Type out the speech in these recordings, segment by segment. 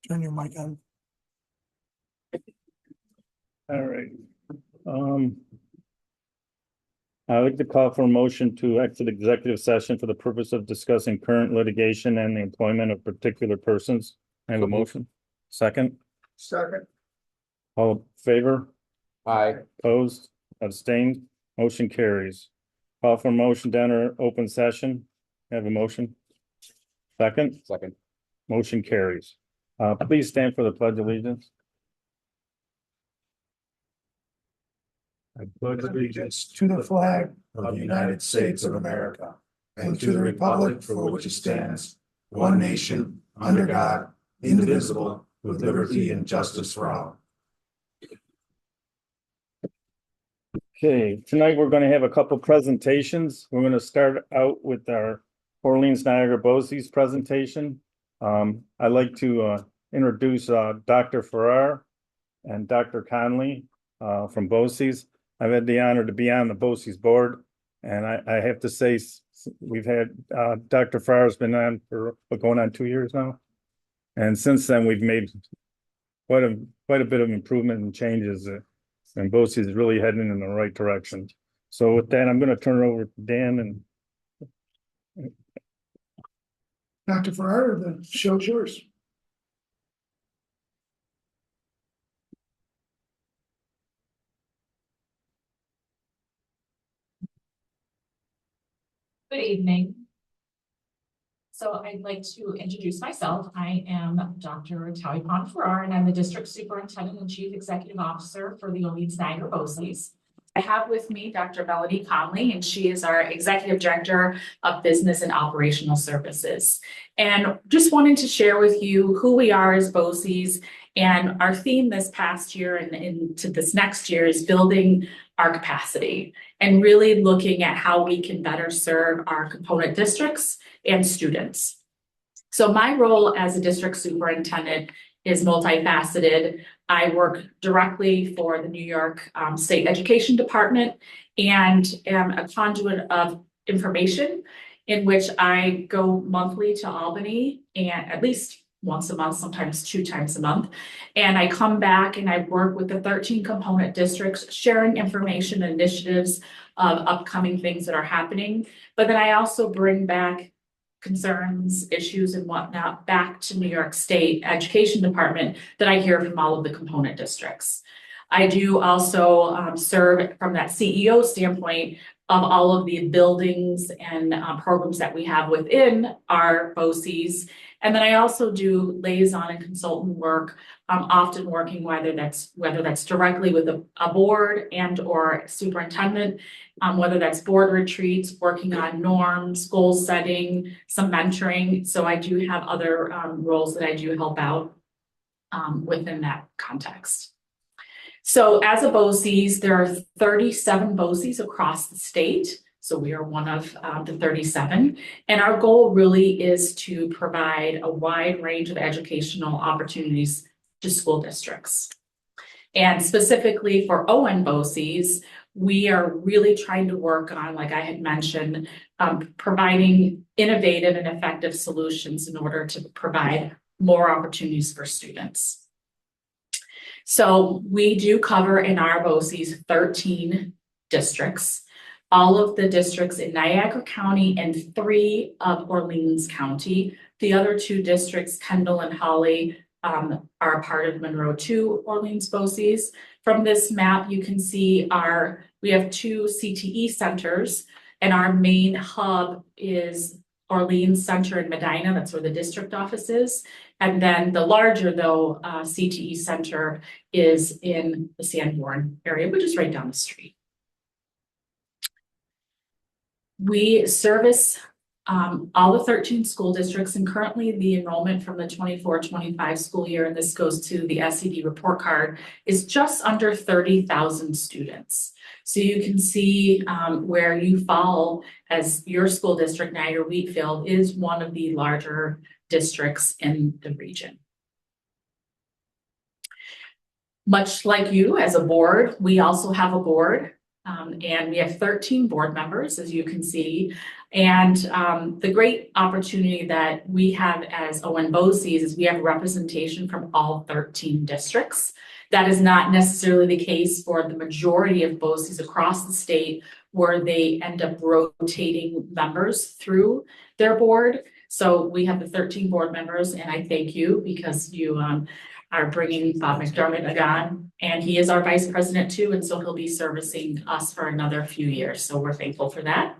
Turn your mic on. All right. I would like to call for a motion to exit executive session for the purpose of discussing current litigation and the employment of particular persons. I have a motion. Second, Second. all in favor, Aye. opposed, abstained, motion carries. Call for a motion to enter open session. I have a motion. Second, Second. motion carries. Please stand for the pledge of allegiance. I pledge allegiance to the flag of the United States of America and to the republic for which it stands, one nation, under God, indivisible, with liberty and justice for all. Okay, tonight we're going to have a couple presentations. We're going to start out with our Orleans Niagara BOCES presentation. I'd like to introduce Dr. Farrar and Dr. Conley from BOCES. I've had the honor to be on the BOCES board, and I have to say we've had Dr. Farrar has been on for going on 2 years now, and since then we've made quite a bit of improvement and changes. And BOCES is really heading in the right direction. So with that, I'm going to turn it over to Dan. And Dr. Farrar, the show's yours. Good evening. So I'd like to introduce myself. I am Dr. Tally-Pon Farrar, and I'm the District Superintendent and Chief Executive Officer for the Orleans Niagara BOCES. I have with me Dr. Melody Conley, and she is our Executive Director of Business and Operational Services. And just wanted to share with you who we are as BOCES, and our theme this past year and into this next year is building our capacity and really looking at how we can better serve our component districts and students. So my role as a district superintendent is multifaceted. I work directly for the New York State Education Department and am a conduit of information in which I go monthly to Albany and at least once a month, sometimes 2 times a month. And I come back and I work with the 13 component districts, sharing information, initiatives of upcoming things that are happening. But then I also bring back concerns, issues and whatnot back to New York State Education Department that I hear from all of the component districts. I do also serve from that CEO standpoint of all of the buildings and programs that we have within our BOCES. And then I also do liaison and consultant work, often working whether that's directly with a board and or superintendent, whether that's board retreats, working on norms, goal setting, some mentoring. So I do have other roles that I do help out within that context. So as a BOCES, there are 37 BOCES across the state. So we are one of the 37. And our goal really is to provide a wide range of educational opportunities to school districts. And specifically for ON BOCES, we are really trying to work on, like I had mentioned, providing innovative and effective solutions in order to provide more opportunities for students. So we do cover in our BOCES 13 districts. All of the districts in Niagara County and 3 of Orleans County. The other 2 districts, Kendall and Holly, are a part of Monroe 2 Orleans BOCES. From this map, you can see we have 2 CTE centers, and our main hub is Orleans Center in Medina. That's where the district office is. And then the larger, though, CTE center is in the Sanborn area, which is right down the street. We service all the 13 school districts, and currently the enrollment from the 24-25 school year, and this goes to the SED report card, is just under 30,000 students. So you can see where you fall as your school district, Niagara-Wheatfield, is one of the larger districts in the region. Much like you as a board, we also have a board. And we have 13 board members, as you can see. And the great opportunity that we have as ON BOCES is we have representation from all 13 districts. That is not necessarily the case for the majority of BOCES across the state, where they end up rotating members through their board. So we have the 13 board members, and I thank you because you are bringing Bob McDermott on, and he is our vice president too, and so he'll be servicing us for another few years. So we're thankful for that.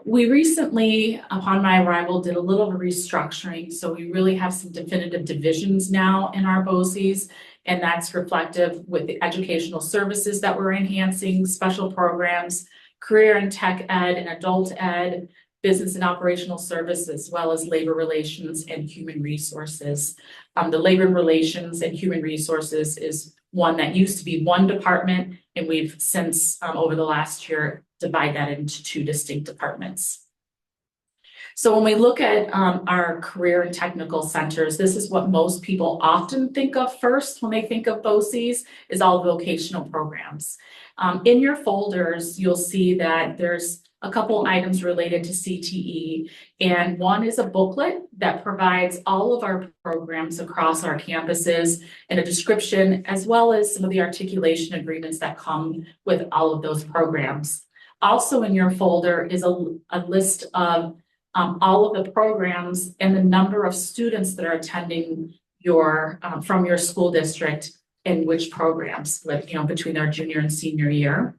We recently, upon my arrival, did a little restructuring. So we really have some definitive divisions now in our BOCES, and that's reflective with the educational services that we're enhancing, special programs, career and tech ed and adult ed, business and operational service, as well as labor relations and human resources. The labor relations and human resources is one that used to be one department, and we've since, over the last year, divide that into two distinct departments. So when we look at our career and technical centers, this is what most people often think of first when they think of BOCES, is all vocational programs. In your folders, you'll see that there's a couple items related to CTE, and one is a booklet that provides all of our programs across our campuses and a description, as well as some of the articulation agreements that come with all of those programs. Also in your folder is a list of all of the programs and the number of students that are attending your from your school district in which programs, with between their junior and senior year.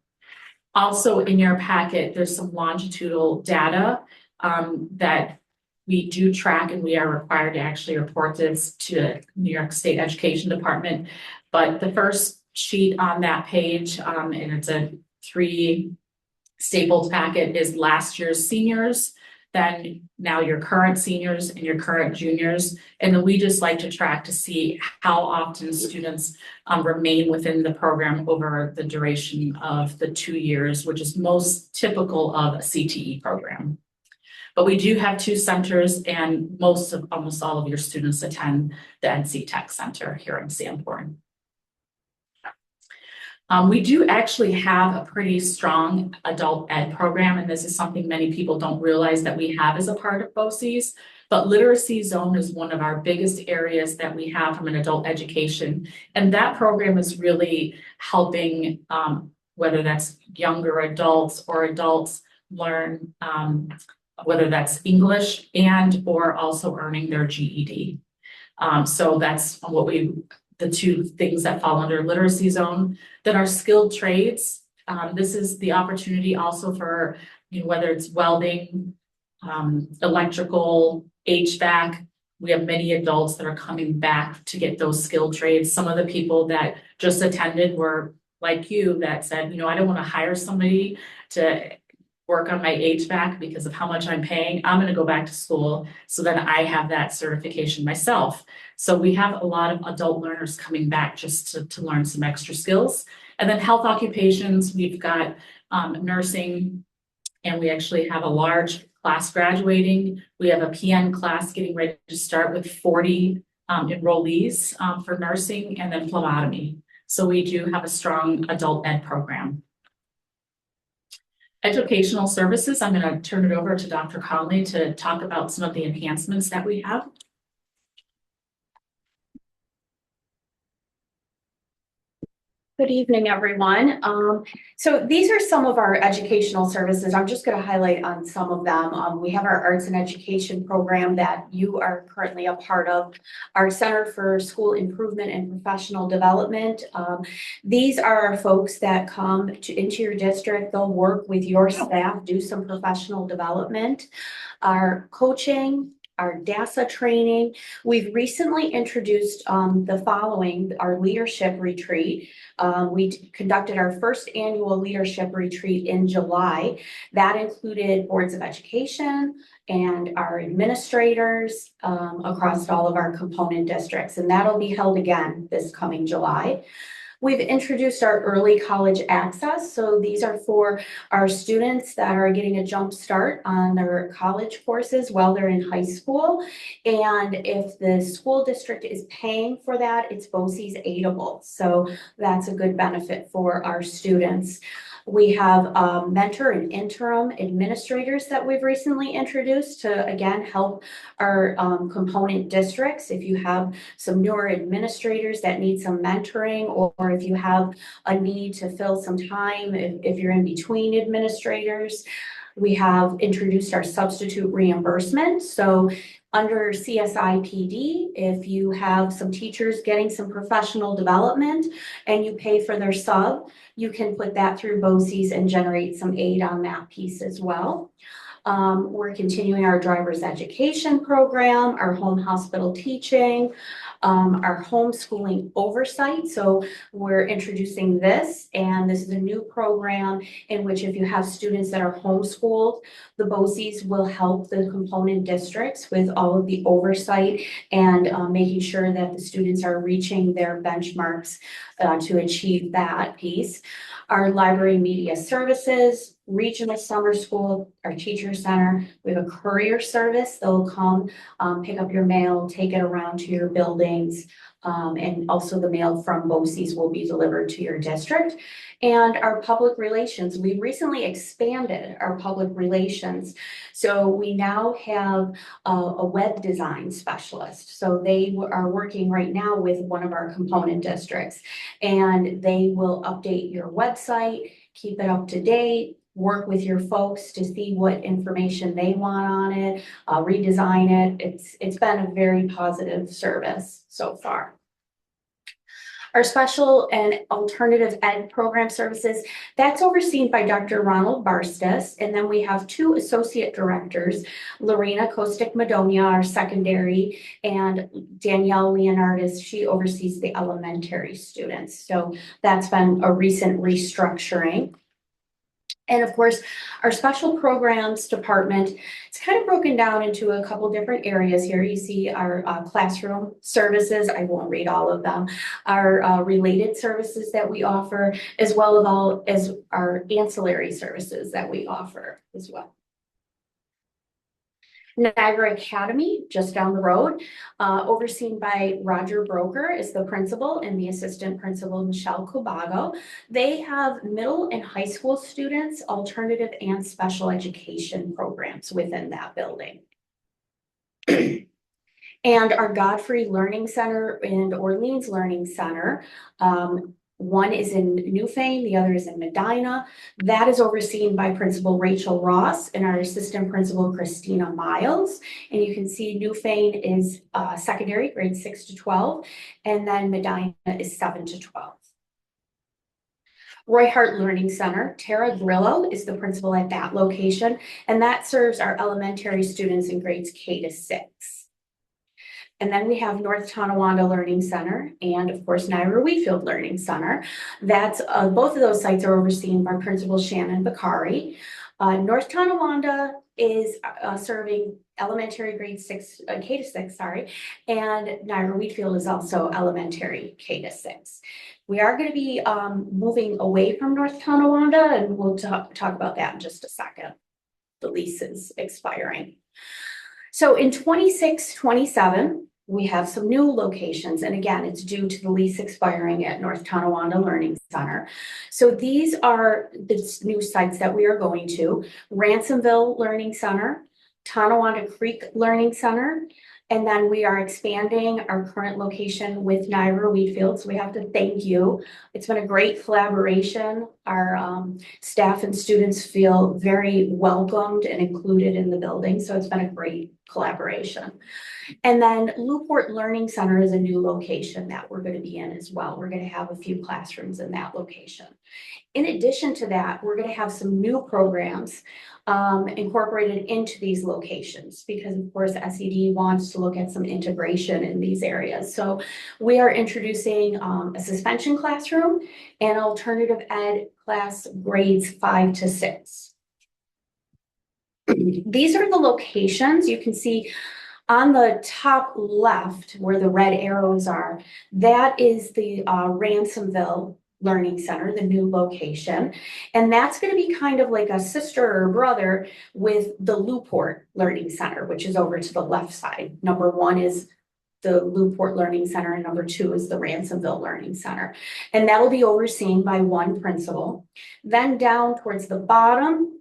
Also in your packet, there's some longitudinal data that we do track, and we are required to actually report this to New York State Education Department. But the first sheet on that page, and it's a 3 stapled packet, is last year's seniors, then now your current seniors and your current juniors. And then we just like to track to see how often students remain within the program over the duration of the 2 years, which is most typical of a CTE program. But we do have 2 centers, and almost all of your students attend the NC Tech Center here in Sanborn. We do actually have a pretty strong adult ed program, and this is something many people don't realize that we have as a part of BOCES. But Literacy Zone is one of our biggest areas that we have from an adult education. And that program is really helping, whether that's younger adults or adults, learn whether that's English and or also earning their GED. So that's what the 2 things that fall under Literacy Zone. Then our skilled trades, this is the opportunity also for, whether it's welding, electrical, HVAC. We have many adults that are coming back to get those skilled trades. Some of the people that just attended were like you, that said, I don't want to hire somebody to work on my HVAC because of how much I'm paying. I'm going to go back to school so then I have that certification myself. So we have a lot of adult learners coming back just to learn some extra skills. And then health occupations, we've got nursing, and we actually have a large class graduating. We have a PN class getting ready to start with 40 enrollees for nursing, and then phlebotomy. So we do have a strong adult ed program. Educational services, I'm going to turn it over to Dr. Conley to talk about some of the enhancements that we have. Good evening, everyone. So these are some of our educational services. I'm just going to highlight on some of them. We have our arts and education program that you are currently a part of, our Center for School Improvement and Professional Development. These are our folks that come into your district. They'll work with your staff, do some professional development. Our coaching, our DASA training. We've recently introduced the following, our leadership retreat. We conducted our first annual leadership retreat in July. That included boards of education and our administrators across all of our component districts, and that'll be held again this coming July. We've introduced our early college access. So these are for our students that are getting a jump start on their college courses while they're in high school. And if the school district is paying for that, it's BOCES aidable. So that's a good benefit for our students. We have mentor and interim administrators that we've recently introduced to, again, help our component districts. If you have some newer administrators that need some mentoring, or if you have a need to fill some time, if you're in between administrators. We have introduced our substitute reimbursement. So under CSIPD, if you have some teachers getting some professional development and you pay for their sub, you can put that through BOCES and generate some aid on that piece as well. We're continuing our driver's education program, our home hospital teaching, our homeschooling oversight. So we're introducing this, and this is a new program in which if you have students that are homeschooled, the BOCES will help the component districts with all of the oversight and making sure that the students are reaching their benchmarks to achieve that piece. Our library media services, regional summer school, our teacher center. We have a courier service. They'll come pick up your mail, take it around to your buildings. And also the mail from BOCES will be delivered to your district. And our public relations, we recently expanded our public relations. So we now have a web design specialist. So they are working right now with one of our component districts, and they will update your website, keep it up to date, work with your folks to see what information they want on it, redesign it. It's been a very positive service so far. Our special and alternative ed program services, that's overseen by Dr. Ronald Barstas. And then we have two associate directors, Lorena Kostik-Madonia, our secondary, and Danielle Leonardis, she oversees the elementary students. So that's been a recent restructuring. And of course, our special programs department, it's kind of broken down into a couple different areas here. You see our classroom services. I won't read all of them. Our related services that we offer, as well as our ancillary services that we offer as well. Niagara Academy, just down the road, overseen by Roger Broker is the principal and the assistant principal, Michelle Cubago. They have middle and high school students, alternative and special education programs within that building. And our Godfrey Learning Center and Orleans Learning Center, one is in Newfane, the other is in Medina. That is overseen by Principal Rachel Ross and our Assistant Principal Christina Miles. And you can see Newfane is secondary, grades 6 to 12, and then Medina is 7 to 12. Roy Hart Learning Center, Tara Grillo is the principal at that location, and that serves our elementary students in grades K to 6. And then we have North Tonawanda Learning Center and of course Niagara Wheatfield Learning Center. That's both of those sites are overseen by Principal Shannon Bakari. North Tonawanda is serving elementary grade 6, K to 6, sorry, and Niagara Wheatfield is also elementary K to 6. We are going to be moving away from North Tonawanda, and we'll talk about that in just a second. The lease is expiring. So in 26-27, we have some new locations. And again, it's due to the lease expiring at North Tonawanda Learning Center. So these are the new sites that we are going to: Ransomville Learning Center, Tonawanda Creek Learning Center, and then we are expanding our current location with Niagara Wheatfield. So we have to thank you. It's been a great collaboration. Our staff and students feel very welcomed and included in the building. So it's been a great collaboration. And then Newport Learning Center is a new location that we're going to be in as well. We're going to have a few classrooms in that location. In addition to that, we're going to have some new programs incorporated into these locations because of course SED wants to look at some integration in these areas. So we are introducing a suspension classroom and alternative ed class grades 5 to 6. These are the locations. You can see On the top left, where the red arrows are, that is the Ransomville Learning Center, the new location. And that's going to be kind of like a sister or brother with the Lewport Learning Center, which is over to the left side. Number one is the Lewport Learning Center, and number two is the Ransomville Learning Center. And that'll be overseen by one principal. Then down towards the bottom,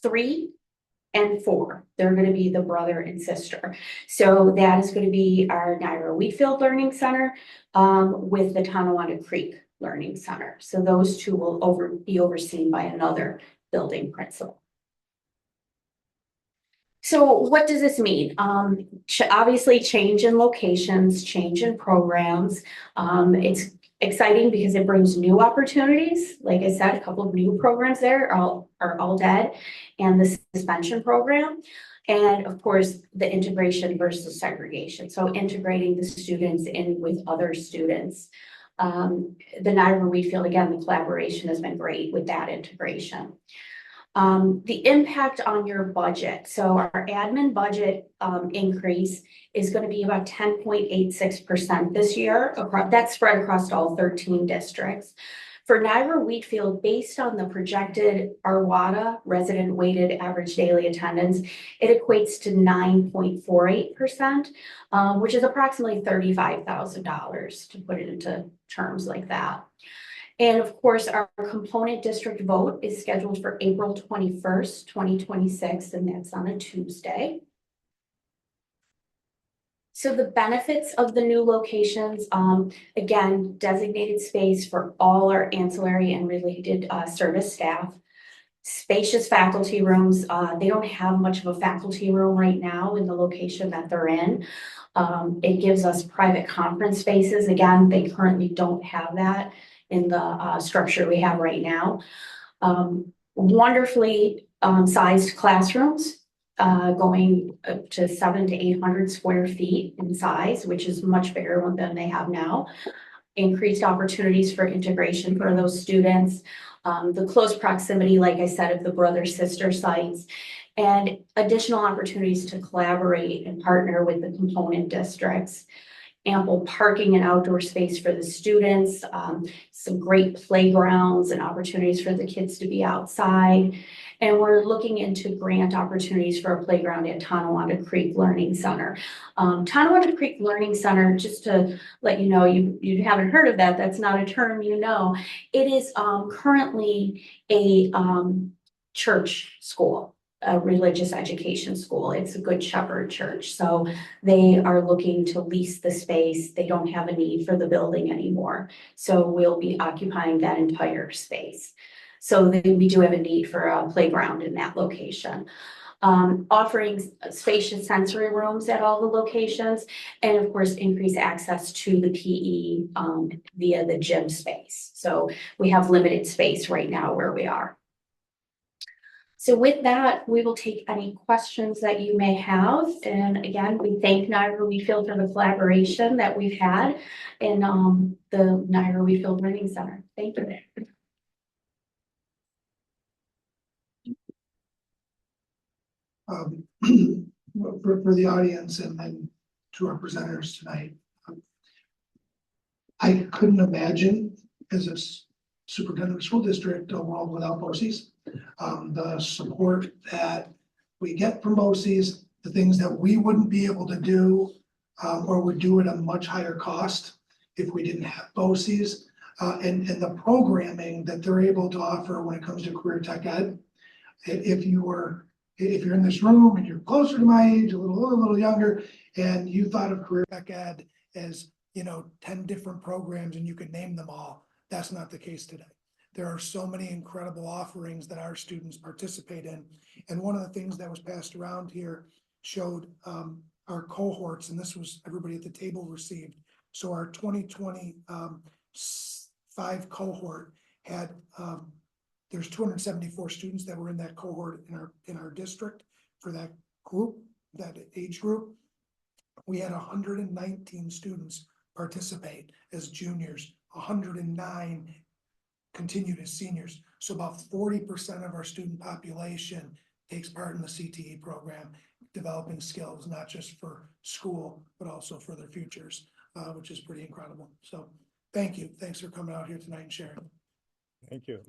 3 and 4, they're going to be the brother and sister. So that is going to be our Niagara Wheatfield Learning Center with the Tonawanda Creek Learning Center. So those two will be overseen by another building principal. So what does this mean? Obviously change in locations, change in programs. It's exciting because it brings new opportunities. Like I said, a couple of new programs there are all dead, and the suspension program. And of course, the integration versus segregation. So integrating the students in with other students. The Niagara Wheatfield, again, the collaboration has been great with that integration. The impact on your budget. So our admin budget increase is going to be about 10.86% this year. That's spread across all 13 districts. For Niagara Wheatfield, based on the projected Arwata resident weighted average daily attendance, it equates to 9.48%, which is approximately $35,000 to put it into terms like that. And of course, our component district vote is scheduled for April 21st, 2026, and that's on a Tuesday. So the benefits of the new locations, again, designated space for all our ancillary and related service staff, spacious faculty rooms. They don't have much of a faculty room right now in the location that they're in. It gives us private conference spaces. Again, they currently don't have that in the structure we have right now. Wonderfully sized classrooms, going up to 700 to 800 square feet in size, which is much bigger than they have now. Increased opportunities for integration for those students. The close proximity, like I said, of the brother-sister sites, and additional opportunities to collaborate and partner with the component districts. Ample parking and outdoor space for the students, some great playgrounds and opportunities for the kids to be outside. And we're looking into grant opportunities for a playground at Tonawanda Creek Learning Center. Tonawanda Creek Learning Center, just to let you know, you haven't heard of that, that's not a term you know. It is currently a church school, a religious education school. It's a Good Shepherd Church. So they are looking to lease the space. They don't have a need for the building anymore. So we'll be occupying that entire space. So we do have a need for a playground in that location. Offering spacious sensory rooms at all the locations, and of course, increase access to the PE via the gym space. So we have limited space right now where we are. So with that, we will take any questions that you may have. And again, we thank Niagara Wheatfield for the collaboration that we've had in the Niagara Wheatfield Learning Center. Thank you. For the audience and then to our presenters tonight, I couldn't imagine as a superintendent of the school district a world without BOCES. The support that we get from BOCES, the things that we wouldn't be able to do or would do at a much higher cost if we didn't have BOCES, and the programming that they're able to offer when it comes to career tech ed. If you're in this room and you're closer to my age, a little younger, and you thought of career tech ed as 10 different programs and you could name them all, that's not the case today. There are so many incredible offerings that our students participate in. And one of the things that was passed around here showed our cohorts, and this was everybody at the table received. So our 2025 cohort had, there's 274 students that were in that cohort in our district for that group, that age group. We had 119 students participate as juniors, 109 continued as seniors. So about 40% of our student population takes part in the CTE program. developing skills, not just for school, but also for their futures, which is pretty incredible. So thank you. Thanks for coming out here tonight and sharing. Thank you.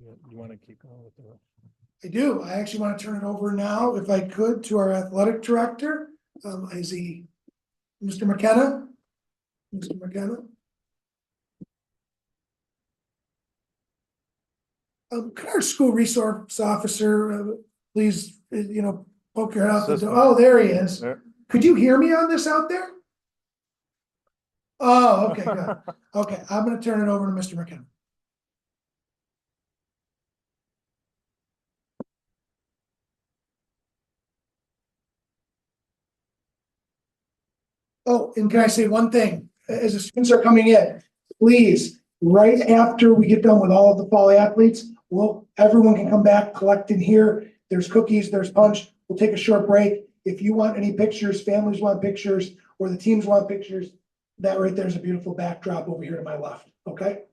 You want to keep going with the? I do. I actually want to turn it over now, if I could, to our athletic director. Is he Mr. McKenna? Mr. McKenna? Could our school resource officer, please, poke your head out the This door? one. Oh, there he is. There. Could you hear me on this out there? Oh, okay, good. Okay, I'm gonna turn it over to Mr. McKenna. Oh, and can I say one thing? As the students are coming in, please, right after we get done with all of the fall athletes, everyone can come back, collect in here. There's cookies, there's punch. We'll take a short break. If you want any pictures, families want pictures, or the teams want pictures, that right there is a beautiful backdrop over here to my left, okay?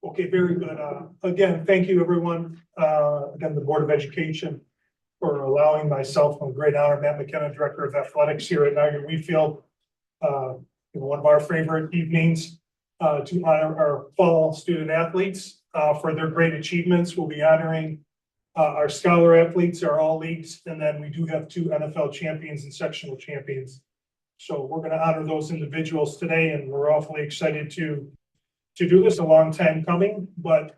Okay, very good. Again, thank you, everyone. Again, the Board of Education for allowing myself a great honor, Matt McKenna, Director of Athletics here at Niagara Wheatfield. One of our favorite evenings to honor our fall student athletes for their great achievements. We'll be honoring our scholar athletes, our all leagues, and then we do have 2 NFL champions and sectional champions. So we're going to honor those individuals today, and we're awfully excited to do this. A long time coming, but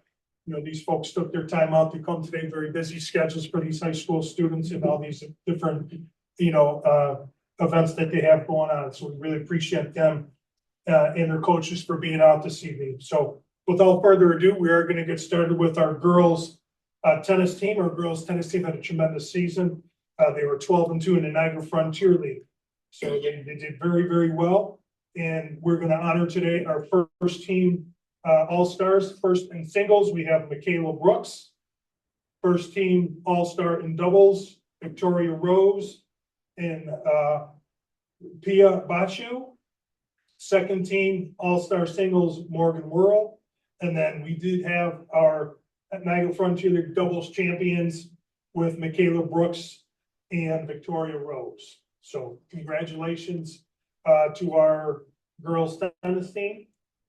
these folks took their time out to come today. Very busy schedules for these high school students and all these different events that they have going on. So we really appreciate them and their coaches for being out this evening. So without further ado, we are going to get started with our girls tennis team. Our girls tennis team had a tremendous season. They were 12-2 in the Niagara Frontier League. So they did very, very well. And we're going to honor today our first team All-Stars. First in singles, we have Michaela Brooks. First team All-Star in doubles, Victoria Rose and Pia Bachu. Second team All-Star singles, Morgan Whirl. And then we did have our Niagara Frontier League doubles champions with Michaela Brooks and Victoria Rose. So congratulations to our girls tennis team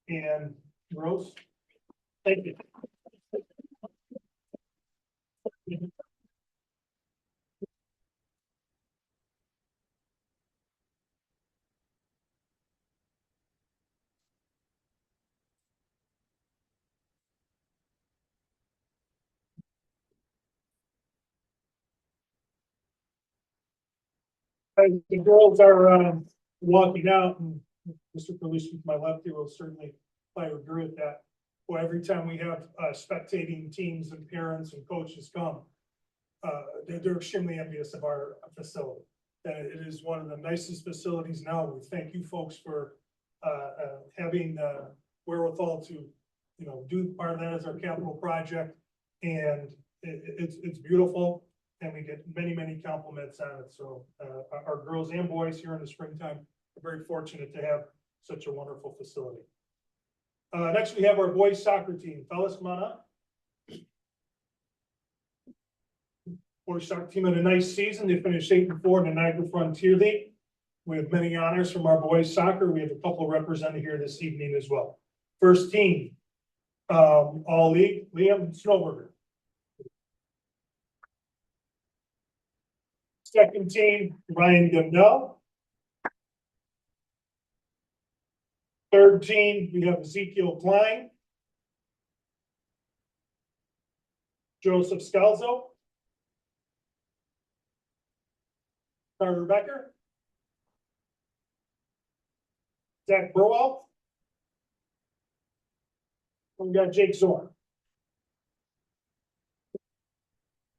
and girls. Thank you. As the girls are walking out, and Mr. Police to my left here will certainly probably agree with that. Well, every time we have spectating teams and parents and coaches come, they're extremely envious of our facility. It is one of the nicest facilities now. We thank you folks for having the wherewithal to do part of that as our capital project, and it's beautiful. And we get many, many compliments on it. So our girls and boys here in the springtime are very fortunate to have such a wonderful facility. Next, we have our boys soccer team. Fellas, come on up. Boys soccer team had a nice season. They finished 8-4 in the Niagara Frontier League. We have many honors from our boys soccer. We have a couple represented here this evening as well. First team, all league, Liam Snowberger. Second team, Ryan Gundel. Third team, we have Ezekiel Klein. Joseph Scalzo. Carter Becker. Zach Burwell. And we got Jake Zorn.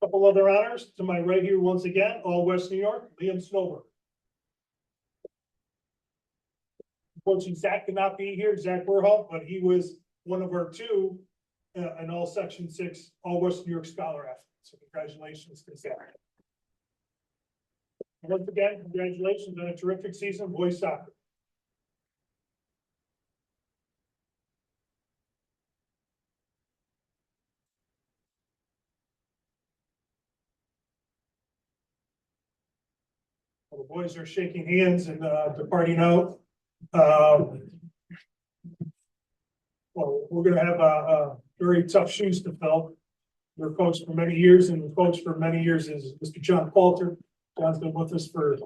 Couple other honors to my right here once again, all West New York, Liam Snowberg. Unfortunately, Zach could not be here, Zach Burhall, but he was one of our 2 in all Section 6, all West New York Scholar athletes. So congratulations to Zach. Once again, congratulations on a terrific season, boys soccer. The boys are shaking hands and departing out. Well, we're gonna have very tough shoes to fill. We're coached for many years, and the coach for many years is Mr. John Coulter. John's been with us for,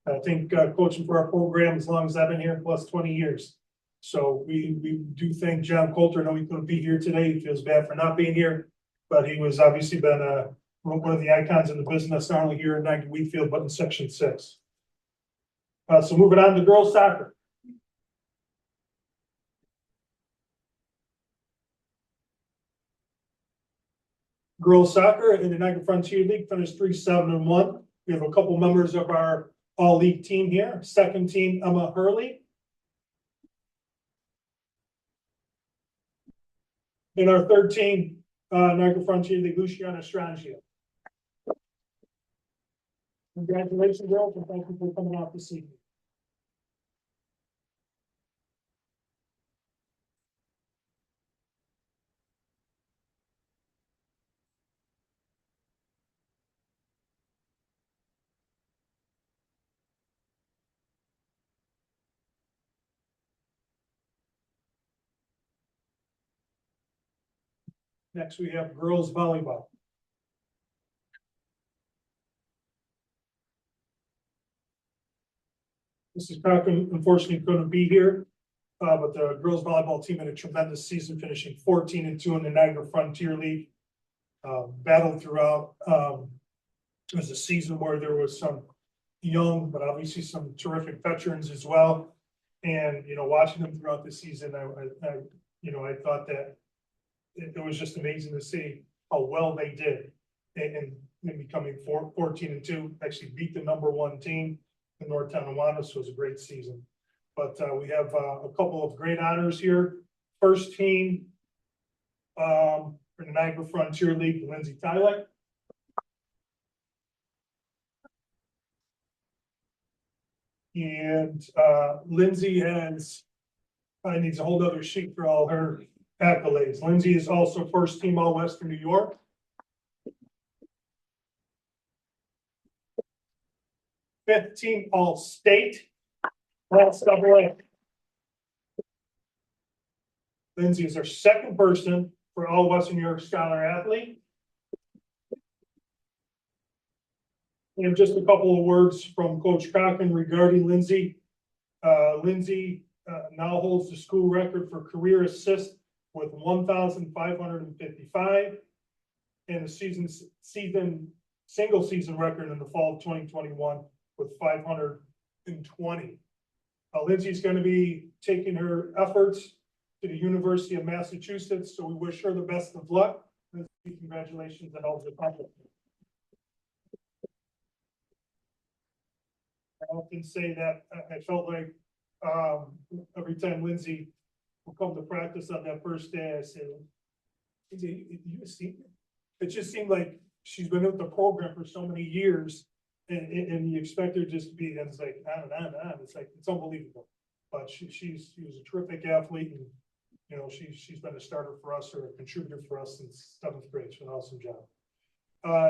I think, coaching for our program as long as I've been here, plus 20 years. So we do thank John Coulter. I know he couldn't be here today. He feels bad for not being here, but he was obviously been one of the icons in the business, not only here in Niagara Wheatfield, but in Section 6. So moving on to girls soccer. Girls soccer in the Niagara Frontier League finished 3-7-1. We have a couple members of our all-league team here. Second team, Emma Hurley. In our third team, Niagara Frontier League, Luciana Strangio. Congratulations, girls, and thank you for coming out this evening. Next, we have girls volleyball. Mrs. Cochran unfortunately couldn't be here, but the girls volleyball team had a tremendous season, finishing 14-2 in the Niagara Frontier League. Battled throughout. It was a season where there was some young, but obviously some terrific veterans as well. And, you know, watching them throughout the season, I thought that it was just amazing to see how well they did and becoming 14-2, actually beat the #1 team. The Northtown Awanas was a great season. But we have a couple of great honors here. First team for the Niagara Frontier League, Lindsay Tylek. And Lindsay needs a whole other sheet for all her accolades. Lindsay is also first team All Western New York. Fifth team All State. Class AA. Lindsay is our second person for All Western New York Scholar Athlete. And just a couple of words from Coach Cochran regarding Lindsay. Lindsay now holds the school record for career assist with 1,555 and a single season record in the fall of 2021 with 520. Lindsay is going to be taking her efforts to the University of Massachusetts, so we wish her the best of luck. Congratulations on all the accomplishments. I often say that I felt like every time Lindsay would come to practice on that first day, I said, it just seemed like she's been with the program for so many years, and you expect her just to be, and it's like, on and on and on. It's like, it's unbelievable. But she was a terrific athlete, and you know, she's been a starter for us or a contributor for us since 7th grade. She's an awesome job.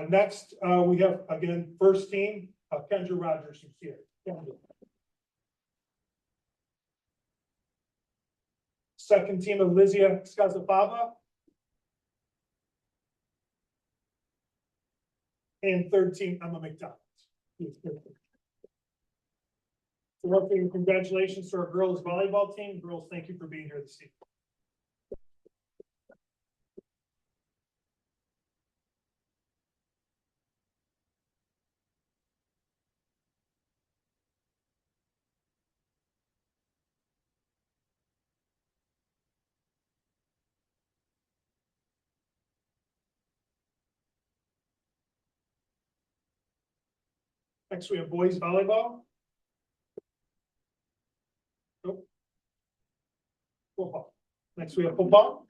Next, we have, again, first team, Kendra Rogers, who's here. Kendra. Second team, Elizia Skazapava. And third team, Emma McDonald. So, congratulations to our girls volleyball team. Girls, thank you for being here this evening. Next, we have boys volleyball. Nope. Football. Next, we have football.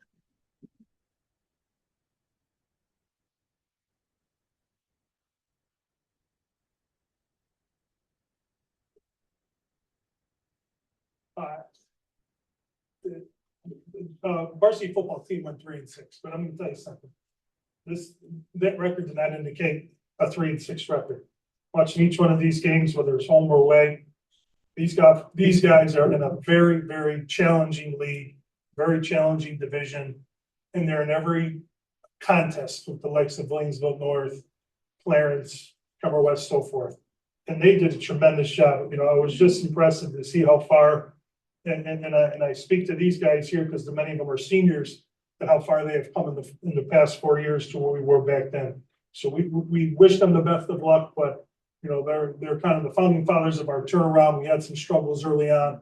Varsity football team went 3-6, but I'm going to tell you something. That record did not indicate a 3-6 record. watching each one of these games, whether it's home or away. These guys are in a very, very challenging league, very challenging division, and they're in every contest with the likes of Williamsville North, Clarence, Cover West, so forth. And they did a tremendous job. You know, it was just impressive to see how far, and I speak to these guys here because many of them are seniors, and how far they have come in the past 4 years to where we were back then. So we wish them the best of luck, but you know, they're kind of the founding fathers of our turnaround. We had some struggles early on,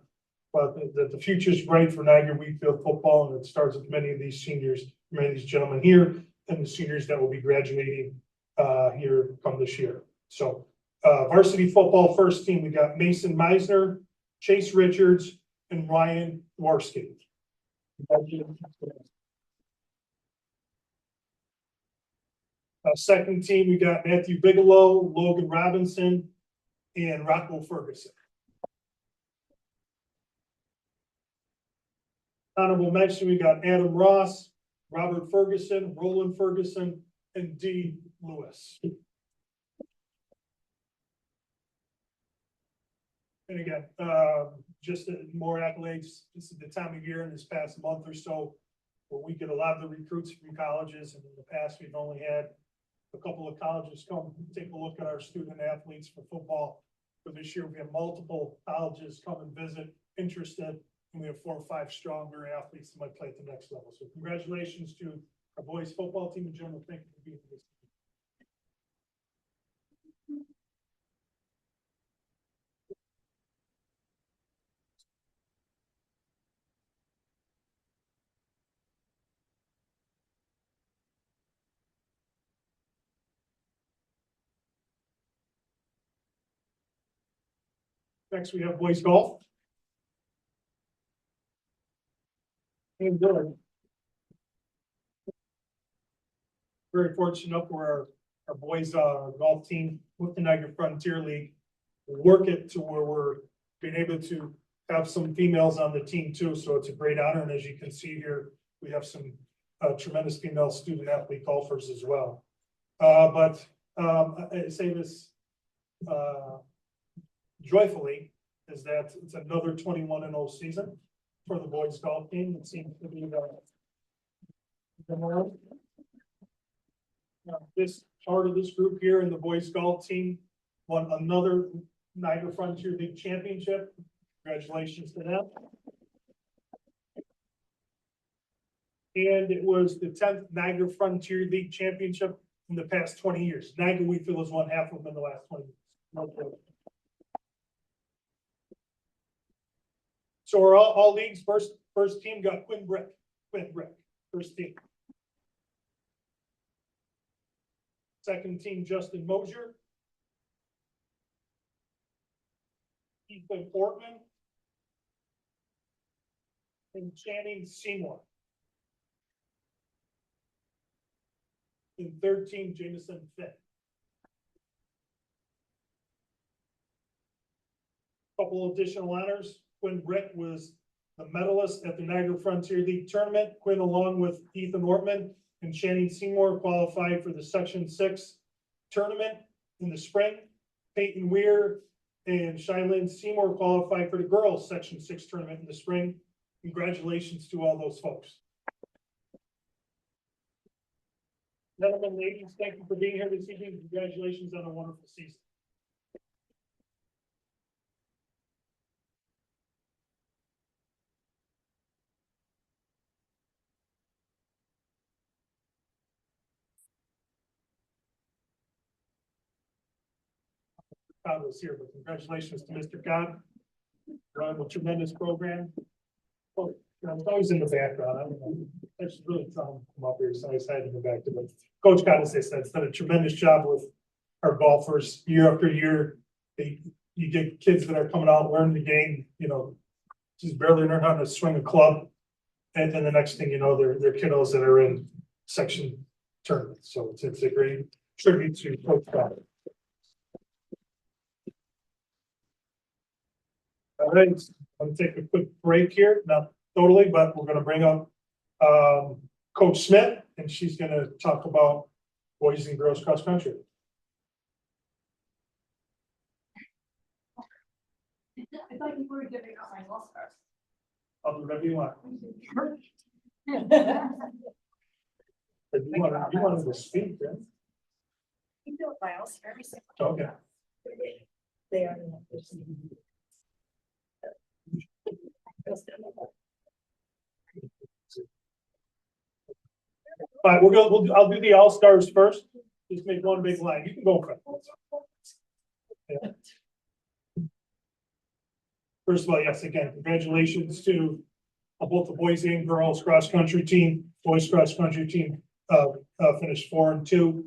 but the future's bright for Niagara Wheatfield football, and it starts with many of these seniors, many of these gentlemen here, and the seniors that will be graduating here come this year. So varsity football first team, we got Mason Meisner, Chase Richards, and Ryan Warski. Second team, we got Matthew Bigelow, Logan Robinson, and Rocco Ferguson. Honorable mention, we got Adam Ross, Robert Ferguson, Roland Ferguson, and Dee Lewis. And again, just more accolades. This is the time of year in this past month or so where we get a lot of the recruits from colleges, and in the past we've only had a couple of colleges come take a look at our student athletes for football. For this year, we have multiple colleges come and visit, interested, and we have 4 or 5 stronger athletes that might play at the next level. So congratulations to our boys football team in general. Thank you for being here. Next, we have boys golf. And very fortunate enough where our boys golf team with the Niagara Frontier League work it to where we're being able to have some females on the team too. So it's a great honor. And as you can see here, we have some tremendous female student athlete golfers as well. But I say this joyfully, is that it's another 21-0 season for the boys golf team. It seems to be this part of this group here in the boys golf team won another Niagara Frontier League championship. Congratulations to them. And it was the 10th Niagara Frontier League championship in the past 20 years. Niagara Wheatfield has won half of them in the last 20 years. So our all leagues first team got Quinn Brick, first team. Second team, Justin Mosier. Ethan Portman. And Channing Seymour. And third team, Jameson Finn. Couple additional honors. Quinn Brick was the medalist at the Niagara Frontier League tournament. Quinn, along with Ethan Ortman and Channing Seymour, qualified for the Section 6 tournament in the spring. Peyton Weir and Shylin Seymour qualified for the girls' Section 6 tournament in the spring. Congratulations to all those folks. Gentlemen, ladies, thank you for being here this evening. Congratulations on a wonderful season. Todd was here, but congratulations to Mr. God. Run a tremendous program. Well, it's always in the background. I don't know. I should really tell him to come up here, so I decided to go back to it. Coach God, as I said, has done a tremendous job with our golfers year after year. You get kids that are coming out, learning the game, you know, just barely learn how to swing a club. And then the next thing you know, they're kiddos that are in section tournaments. So it's a great tribute to Coach God. All right, I'm gonna take a quick break here, not totally, but we're gonna bring up Coach Smith, and she's gonna talk about boys and girls cross country. thought you were giving out my all stars. I'll do whatever you want. You You wanted to speak, then? do it by all stars. Okay. They are. All right, I'll do the all-stars first. Just make one big line. You can go for it. Yeah. First of all, yes, again, congratulations to both the boys and girls cross-country team. Boys cross-country team finished 4-2.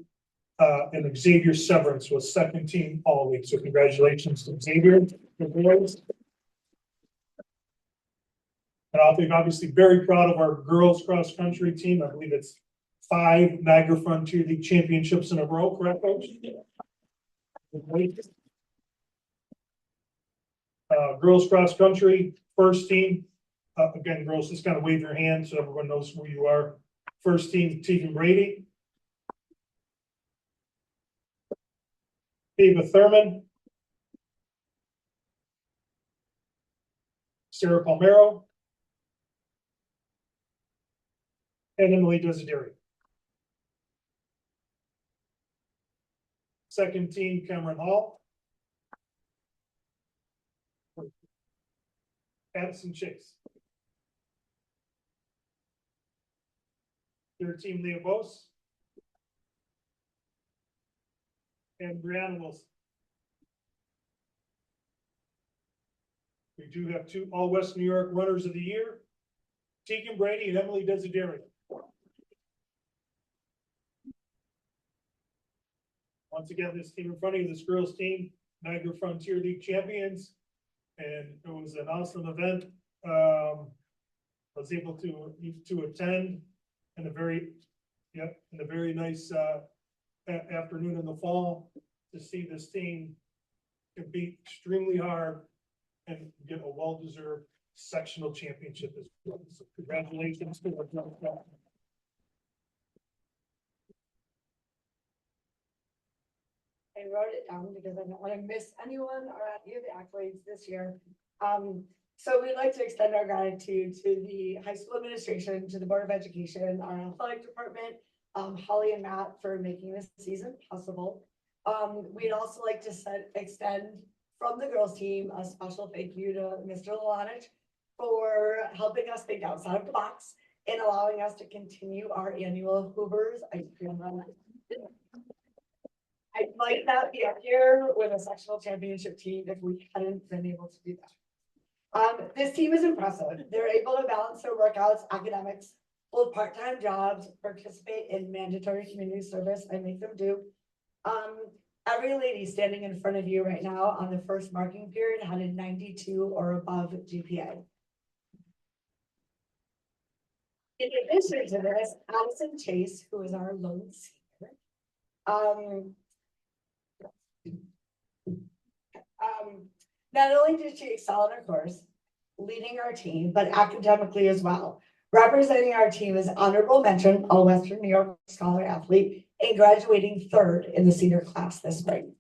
And Xavier Severance was second team all week. So congratulations to Xavier. The boys. And I'll be obviously very proud of our girls cross-country team. I believe it's 5 Niagara Frontier League championships in a row, correct, coach? Girls cross-country, first team. Again, girls, just kind of wave your hand so everyone knows who you are. First team, Tegan Brady. Ava Thurman. Sarah Palmero. And Emily Desideri. Second team, Cameron Hall. Addison Chase. Third team, Leah Bose. And Brianna Wilson. We do have 2 All West New York Runners of the Year, Tegan Brady and Emily Desideri. Once again, this team in front of you, this girls team, Niagara Frontier League champions, and it was an awesome event. I was able to attend in a very nice afternoon in the fall to see this team compete extremely hard and get a well-deserved sectional championship as well. So congratulations to them. I wrote it down because I don't want to miss anyone or any of the accolades this year. So we'd like to extend our gratitude to the high school administration, to the Board of Education, our athletic department, Holly and Matt for making this season possible. We'd also like to extend from the girls team a special thank you to Mr. Lalonich for helping us think outside of the box and allowing us to continue our annual Hoovers ice cream run. I might not be up here with a sectional championship team if we hadn't been able to do that. This team is impressive. They're able to balance their workouts, academics, hold part-time jobs, participate in mandatory community service. I make them do. Every lady standing in front of you right now on the first marking period had a 92 or above GPA. In addition to this, Addison Chase, who is our lone senior, not only did she excel in her course, leading our team, but academically as well. Representing our team is honorable mention, All Western New York Scholar Athlete, and graduating 3rd in the senior class this spring.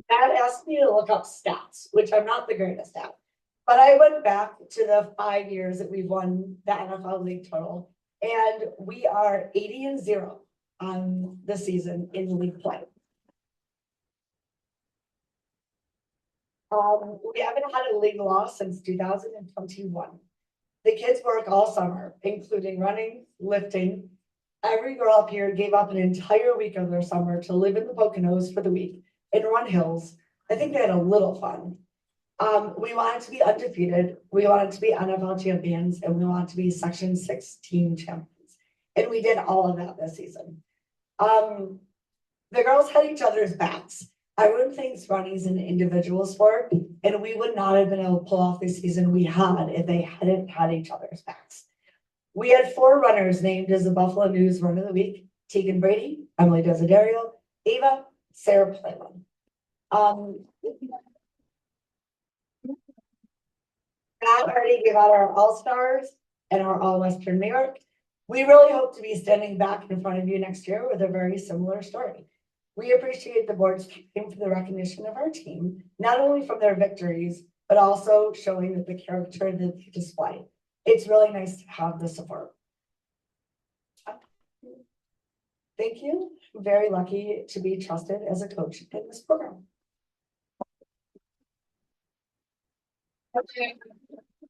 That asked me to look up stats, which I'm not the greatest at, but I went back to the 5 years that we've won the NFL league total, and we are 80-0 on the season in league play. We haven't had a league loss since 2021. The kids work all summer, including running, lifting. Every girl up here gave up an entire week of their summer to live in the Poconos for the week and run hills. I think they had a little fun. We wanted to be undefeated. We wanted to be NFL champions, and we wanted to be Section 6 team champions. And we did all of that this season. The girls had each other's backs. Everyone thinks running is an individual sport, and we would not have been able to pull off the season we had if they hadn't had each other's backs. We had 4 runners named as the Buffalo News Run of the Week: Tegan Brady, Emily Desiderio, Ava, Sarah Palin. Matt already gave out our All-Stars and our All Western New York. We really hope to be standing back in front of you next year with a very similar story. We appreciate the board's aim for the recognition of our team, not only from their victories, but also showing that the character that they display. It's really nice to have the support. Thank you. I'm very lucky to be trusted as a coach in this program.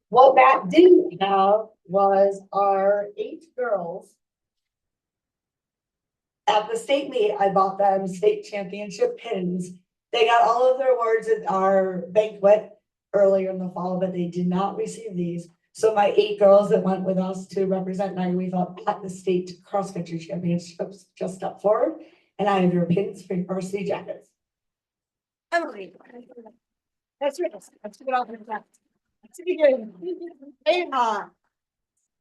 What Matt didn't have was our 8 girls. At the state meet, I bought them state championship pins. They got all of their awards at our banquet earlier in the fall, but they did not receive these. So my 8 girls that went with us to represent Niagara at the state cross-country championships just stepped forward. And I have your pins for your varsity jackets. Emily. That's right. Let's get off in that. Let's begin. Ava.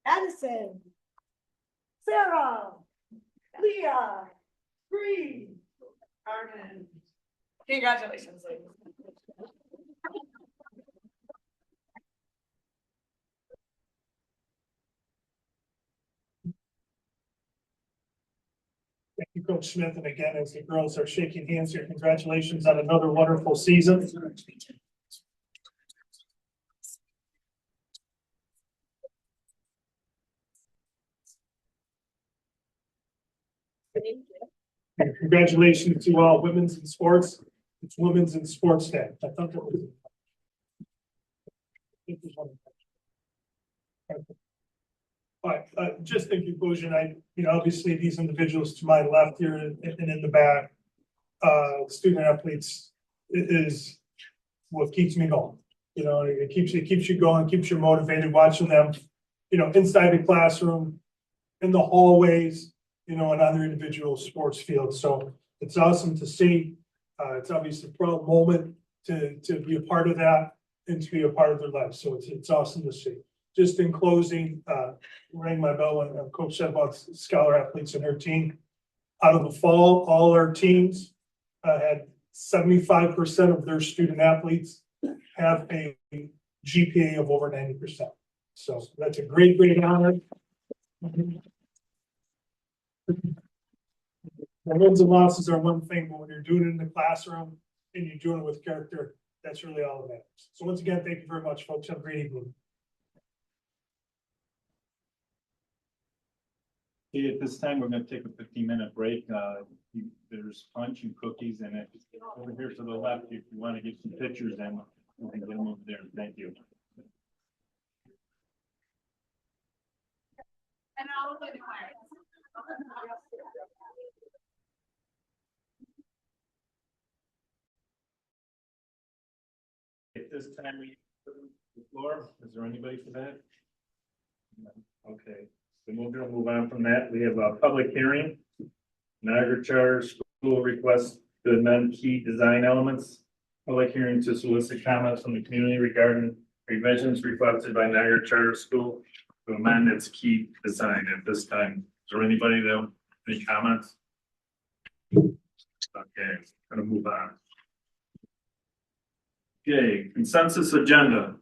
Addison. Sarah. Leah. Bree. Armin. Congratulations, ladies. Thank you, Coach Smith. And again, as the girls are shaking hands here, congratulations on another wonderful season. And congratulations to all women's in sports. It's Women's in Sports Day. I thought that was. Just in conclusion, obviously these individuals to my left here and in the back, student athletes is what keeps me going. It keeps you going, keeps you motivated, watching them, inside the classroom, in the hallways, and other individual sports fields. So it's awesome to see. It's obviously a proud moment to be a part of that and to be a part of their lives. So it's awesome to see. Just in closing, rang my bell when Coach said about scholar athletes and her team. Out of the fall, all our teams had 75% of their student athletes have a GPA of over 90%. So that's a great honor. The wins and losses are one thing, but when you're doing it in the classroom and you're doing it with character, that's really all that matters. So once again, thank you very much, folks. Have a great evening. Okay, at this time, we're gonna take a 15-minute break. There's punch and cookies, and over here to the left, if you want to get some pictures, then we can get them over there. Thank you. At this time, we the floor. Is there anybody for that? No. Okay. So we'll move on from that. We have a public hearing. Niagara Charter School request to amend key design elements. Public hearing to solicit comments from the community regarding revisions requested by Niagara Charter School to amend its key design at this time. Is there anybody that have any comments? Okay, gonna move on. Okay, consensus agenda.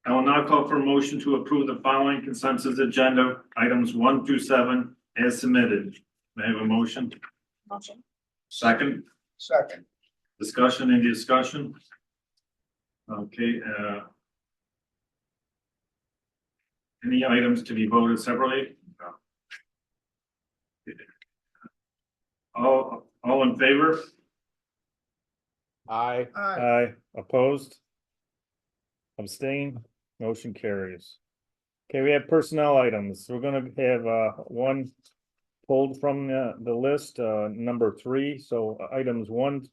I will now call for a motion to approve the following consensus agenda, items 1 through 7 as submitted. May I have a motion? Motion. Second, Second. discussion, any discussion? Okay, any items to be voted separately? No. All in favor? Aye. Aye. Opposed? Abstain? Motion carries. Okay, we have personnel items. We're gonna have one pulled from the list, number 3. So items 1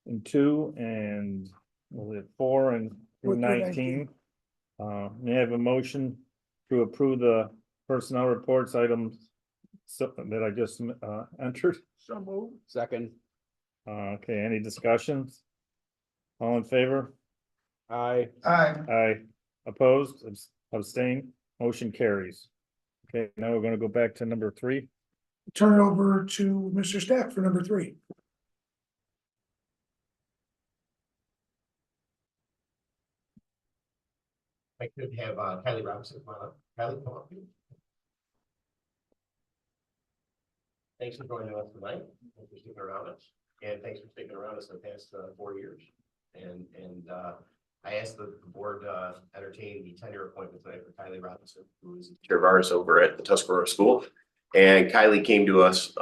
and 2 and was it 4 and through 19. May I have a motion to approve the personnel reports items that I just entered? So moved. Second. Okay, any discussions? All in favor? Aye. Aye. Aye. Opposed, abstain, motion carries. Okay, now we're gonna go back to number 3. Turn it over to Mr. Stack for number 3. I could have Kylie Robinson come on up. Kylie, come up here. Thanks for joining us tonight. Thanks for sticking around us. us the past 4 years. And I asked the board entertain the tenure appointment tonight for Kylie Robinson, who is a teacher of ours over at the Tuscarora School. And Kylie came to us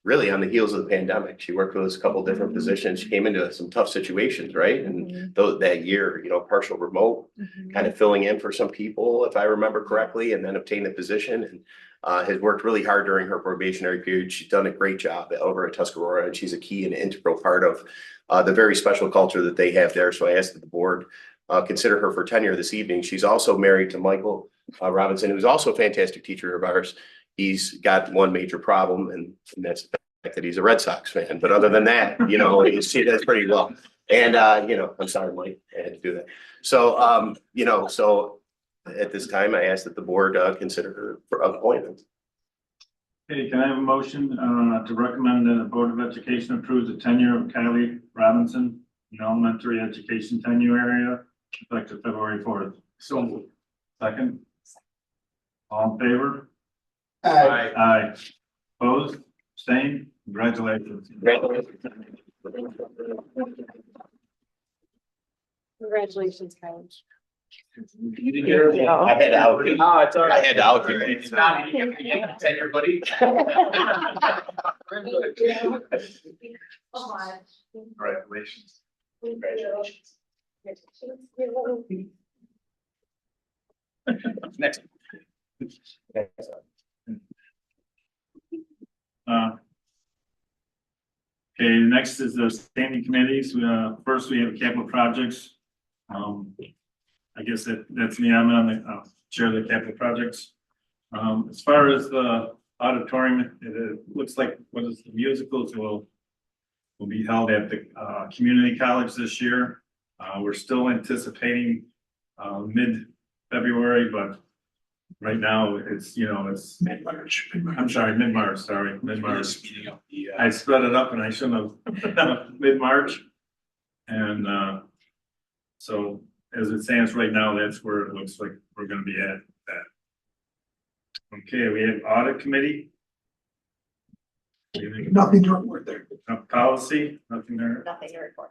really on the heels of the pandemic. She worked with us a couple of different positions. She came into some tough situations, right? And that year, partial remote, kind of filling in for some people, if I remember correctly, and then obtained the position and has worked really hard during her probationary period. She's done a great job over at Tuscarora, and she's a key and integral part of the very special culture that they have there. So I asked that the board consider her for tenure this evening. She's also married to Michael Robinson, who's also a fantastic teacher of ours. He's got one major problem, and that's the fact that he's a Red Sox fan. But other than that, he does pretty well. And, I'm sorry, Mike, I had to do that. So, so at this time, I ask that the board consider her for appointment. Okay, can I have a motion to recommend that the Board of Education approves the tenure of Kylie Robinson in elementary education tenure area effective February 4th? So second. All in favor? Aye. Opposed? Abstained? Congratulations. Congratulations, Kylie. I had to out you. Oh, it's all right. I had to out you. It's not, you have to tenure, buddy. Congratulations. Next. Okay, next is the standing committees. First, we have capital projects. I guess that's me. I'm on the chair of the capital projects. As far as the auditorium, it looks like the musicals will be held at the community college this year. We're still anticipating mid-February, but right now it's Mid-March. I'm sorry, mid-March. Sorry, mid-March. I spread it up and I shouldn't have. Mid-March, and so as it stands right now, that's where it looks like we're going to be at. Okay, we have audit committee. Nothing to report there. Policy, nothing there. Nothing to report.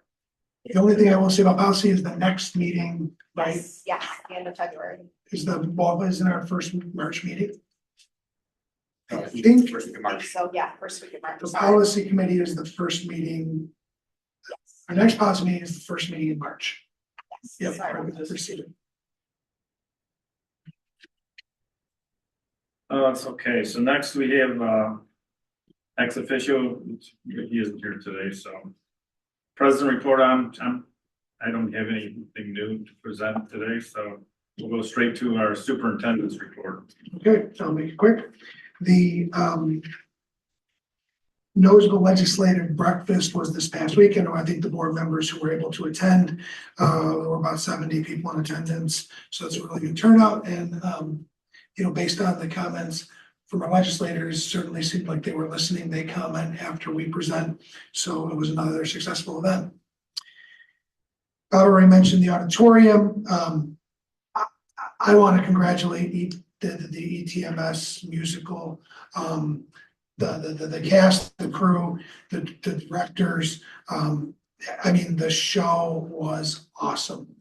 The only thing I will say about policy is the next meeting, right, Yes, the end of February. isn't our first March meeting? I think So, yeah, first week of March. the policy committee is the first meeting. Our next policy meeting is the first meeting in March. Yep. Sorry. regular proceeding. It's okay. So next we have ex officio. He isn't here today, so president report. I don't have anything new to present today, so we'll go straight to our superintendent's report. Okay, so I'll make it quick. The Noseville Legislative Breakfast was this past weekend. I think the board members who were able to attend, there were about 70 people in attendance. So it's a really good turnout. And, based on the comments from our legislators, certainly seemed like they were listening. They comment after we present. So it was another successful event. I already mentioned the auditorium. I want to congratulate the ETMS musical, the cast, the crew, the directors. The show was awesome.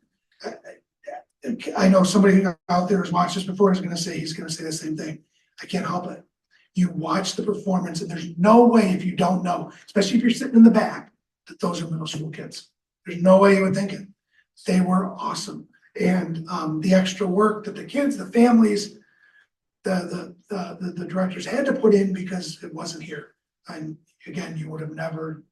I know somebody out there who's watched this before he's going to say the same thing. I can't help it. You watch the performance, and there's no way, if you don't know, especially if you're sitting in the back, that those are middle school kids. There's no way you would think it. They were awesome. And the extra work that the kids, the families, the directors had to put in because it wasn't here. And again, you would have never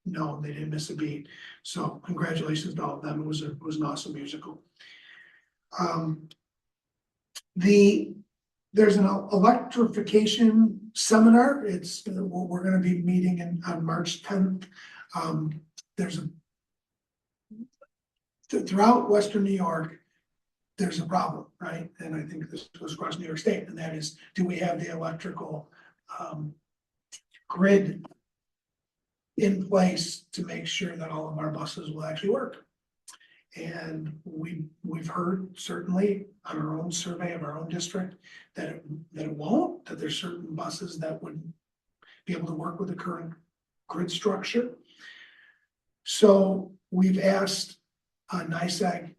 known they didn't miss a beat. So congratulations to all of them. It was an awesome musical. There's an electrification seminar. We're going to be meeting on March 10th. Throughout Western New York, there's a problem, right? And I think this goes across New York State, and that is, do we have the electrical grid in place to make sure that all of our buses will actually work? And we've heard certainly on our own survey of our own district that it won't, that there's certain buses that wouldn't be able to work with the current grid structure. So we've asked NISAC,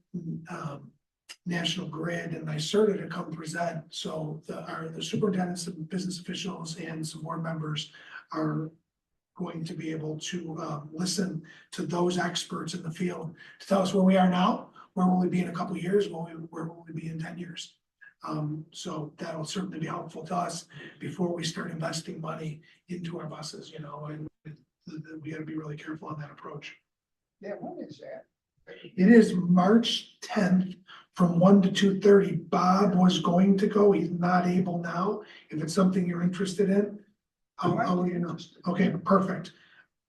National Grid and NYSERDA to come present. So the superintendents and business officials and some board members are going to be able to listen to those experts in the field to tell us where we are now, where will we be in a couple of years, where will we be in 10 years. So that'll certainly be helpful to us before we start investing money into our buses, you know, and we gotta be really careful on that approach. Yeah, when is that? It is March 10th from 1 to 2:30. Bob was going to go. He's not able now. If it's something you're interested in, I'll let you know. Okay, perfect.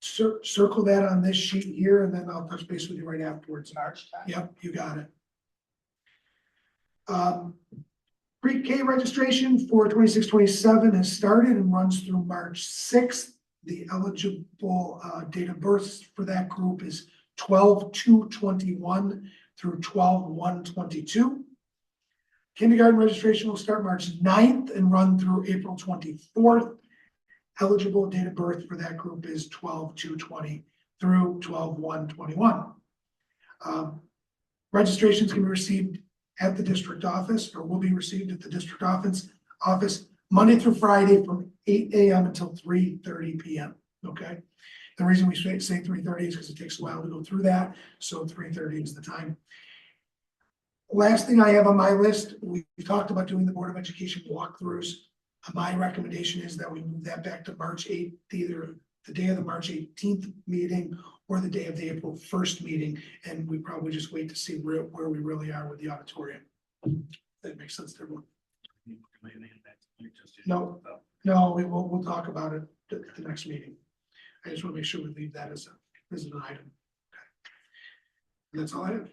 Circle that on this sheet here and then I'll touch base with you right afterwards. March time? Yep, you got it. Pre-K registration for 26-27 has started and runs through March 6th. The eligible date of birth for that group is 12/2/21 through 12/1/22. Kindergarten registration will start March 9th and run through April 24th. Eligible date of birth for that group is 12/2/20 through 12/1/21. Registrations can be received at the district office or will be received at the district office Monday through Friday from 8 a.m. until 3:30 p.m. Okay. The reason we say 3:30 is because it takes a while to go through that. So 3:30 is the time. Last thing I have on my list, we talked about doing the Board of Education walkthroughs. My recommendation is that we move that back to March 8th, either the day of the March 18th meeting or the day of the April 1st meeting. And we probably just wait to see where we really are with the auditorium. That makes sense to everyone. No, we'll talk about it at the next meeting. I just want to make sure we leave that as an item. Okay. And that's all I have.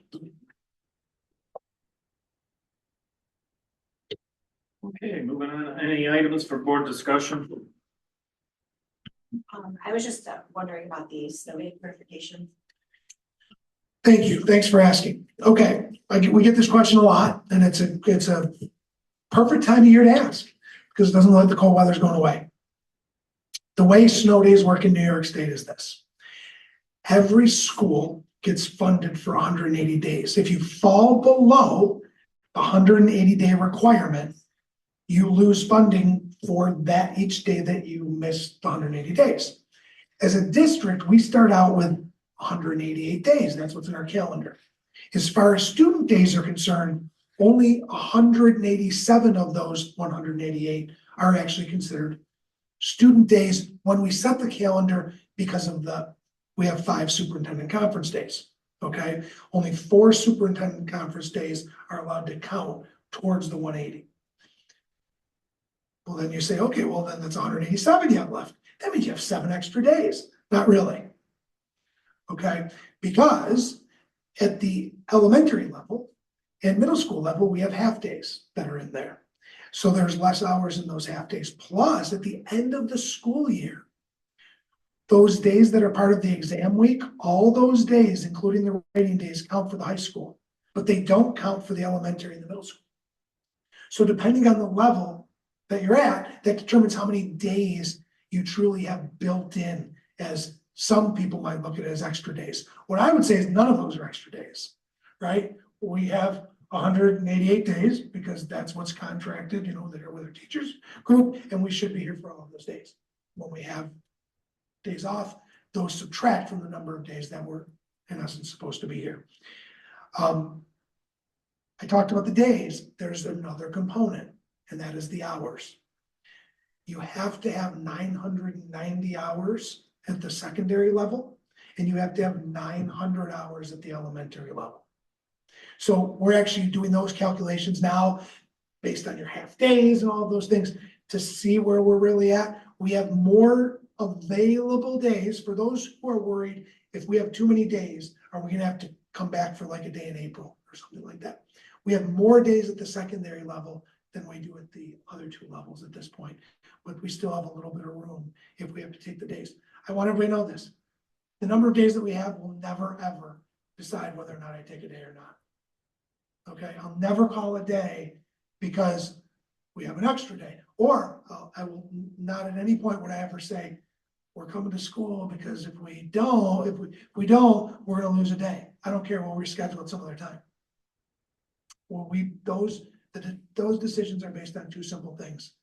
Okay, moving on. Any items for board discussion? I was just wondering about the snow day verification. Thank you. Thanks for asking. Okay, we get this question a lot, and it's a perfect time of year to ask because it doesn't look like the cold weather's going away. The way snow days work in New York State is this. Every school gets funded for 180 days. If you fall below the 180-day requirement, you lose funding for that each day that you missed the 180 days. As a district, we start out with 188 days. That's what's in our calendar. As far as student days are concerned, only 187 of those 188 are actually considered student days when we set the calendar because of we have 5 superintendent conference days, okay? Only 4 superintendent conference days are allowed to count towards the 180. Well, then you say, okay, well, then that's 187 you have left. That means you have 7 extra days. Not really. Okay, because at the elementary level and middle school level, we have half days that are in there. So there's less hours in those half days. Plus, at the end of the school year, those days that are part of the exam week, all those days, including the writing days, count for the high school, but they don't count for the elementary and the middle school. So depending on the level that you're at, that determines how many days you truly have built in, as some people might look at it as extra days. What I would say is none of those are extra days, right? We have 188 days because that's what's contracted, you know, with our teachers group, and we should be here for all of those days. When we have days off, those subtract from the number of days that we're in essence supposed to be here. I talked about the days. There's another component, and that is the hours. You have to have 990 hours at the secondary level, and you have to have 900 hours at the elementary level. So we're actually doing those calculations now based on your half days and all of those things to see where we're really at. We have more available days for those who are worried if we have too many days, are we gonna have to come back for like a day in April or something like that? We have more days at the secondary level than we do at the other 2 levels at this point, but we still have a little bit of room if we have to take the days. I want everybody to know this. The number of days that we have will never, ever decide whether or not I take a day or not. Okay, I'll never call a day because we have an extra day, or I will not at any point would I ever say, we're coming to school because if we don't, we don't, we're gonna lose a day. I don't care, we'll reschedule it some other time. Well, those decisions are based on two simple things.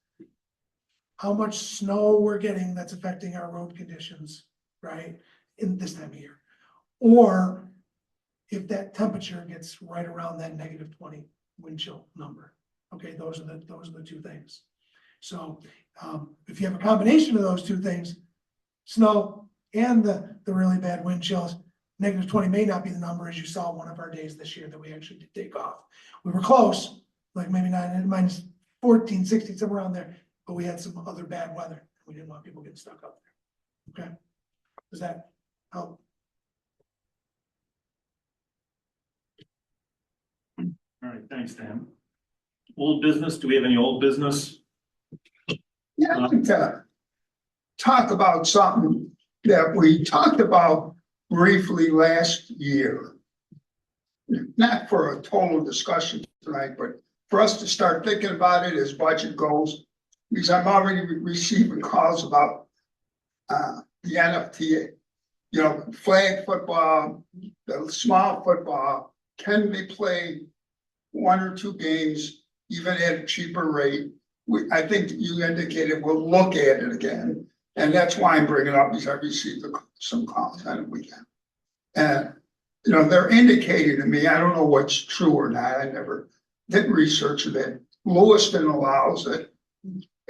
How much snow we're getting that's affecting our road conditions, right, in this time of year. Or if that temperature gets right around that -20 wind chill number. Okay, those are the two things. So, if you have a combination of those two things, snow and the really bad wind chills, -20 may not be the number as you saw one of our days this year that we actually did take off. We were close, like maybe -14, 16, somewhere around there, but we had some other bad weather. We didn't want people getting stuck up there. Okay, does that help? All right, thanks, Dan. Old business, do we have any old business? Yeah, I'd like to talk about something that we talked about briefly last year. Not for a total discussion tonight, but for us to start thinking about it as budget goes. Because I'm already receiving calls about the NFTA. You know, flag football, the small football, can they play 1 or 2 games, even at a cheaper rate? I think you indicated we'll look at it again. And that's why I'm bringing it up, because I received some calls on the weekend. And, you know, they're indicating to me, I don't know what's true or not, I never did research of it. Lewiston allows it.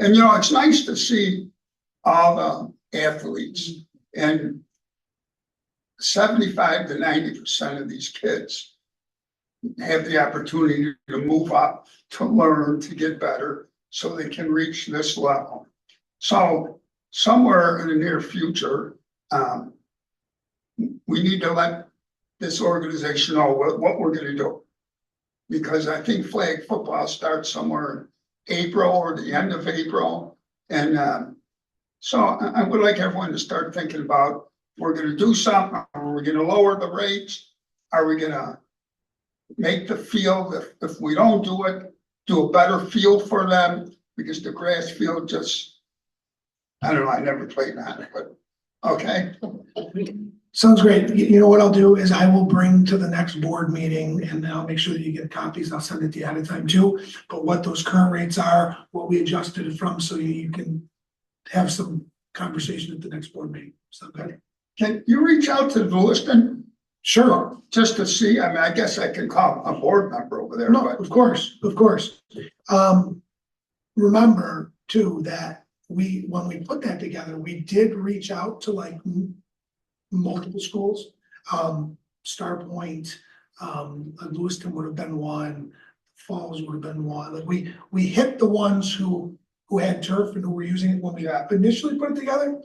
And, you know, it's nice to see all the athletes, and 75 to 90% of these kids have the opportunity to move up, to learn, to get better, so they can reach this level. So somewhere in the near future, we need to let this organization know what we're gonna do. Because I think flag football starts somewhere in April or the end of April. And so I would like everyone to start thinking about, we're gonna do something, are we gonna lower the rates? Are we gonna make the field, if we don't do it, do a better field for them? Because the grass field just, I don't know, I never played on it, but, okay. Sounds great. You know what I'll do is I will bring to the next board meeting, and I'll make sure that you get copies. I'll send it to you ahead of time too. But what those current rates are, what we adjusted it from, so you can have some conversation at the next board meeting. Sound good? Can you reach out to Lewiston? Sure. Just to see, I mean, I guess I can call a board member over there, No, but of course. Remember too, that when we put that together, we did reach out to like multiple schools. Star Point, Lewiston would have been one, Falls would have been one. Like we hit the ones who had turf and who were using it when we initially put it together.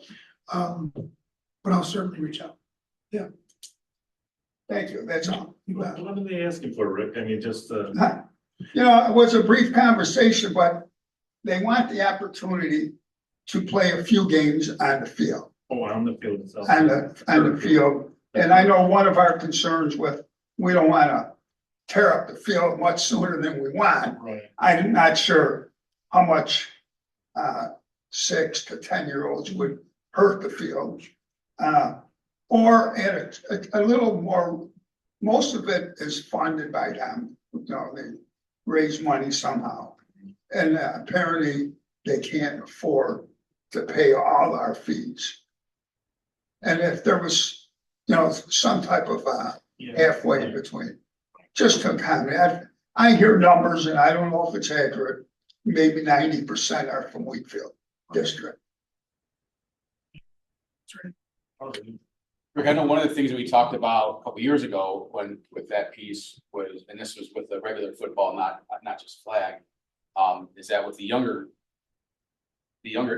But I'll certainly reach out. Yeah. thank you, that's all. You bet. What are they asking for, Rick? I mean, just, You know, it was a brief conversation, but they want the opportunity to play a few games on the field. on the field itself. On the field. And I know one of our concerns we don't want to tear up the field much sooner than we want. Right. I'm not sure how much 6 to 10-year-olds would hurt the field. Or at a little more, most of it is funded by them. You know, they raise money somehow. And apparently they can't afford to pay all our fees. And if there was, you know, some type of halfway in between, just to comment, I hear numbers and I don't know if it's accurate. Maybe 90% are from Wheatfield District. Rick, I know one of the things that we talked about a couple years ago with that piece was, and this was with the regular football, not just flag, is that with the younger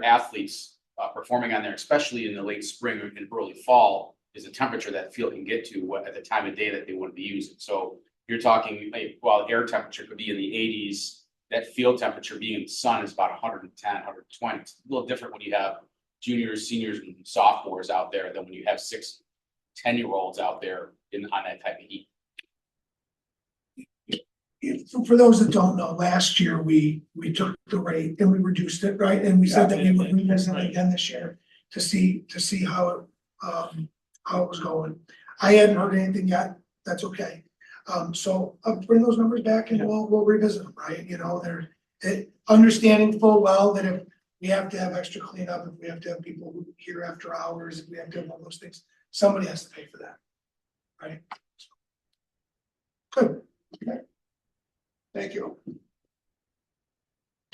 athletes performing on there, especially in the late spring or in early fall, is the temperature that field can get to at the time of day that they want to be using. So you're talking, while air temperature could be in the 80s, that field temperature being in the sun is about 110, 120. It's a little different when you have juniors, seniors, and sophomores out there than when you have 6, 10-year-olds out there on that type of heat. For those that don't know, last year we took the rate and we reduced it, right? And we said that we would revisit it again this year to see how it was going. I hadn't heard anything yet, that's okay. So I'll bring those numbers back and we'll revisit them, right? You know, understanding full well that if we have to have extra cleanup, if we have to have people who here after hours, if we have to have all those things, somebody has to pay for that, right? Good. Okay. Thank you.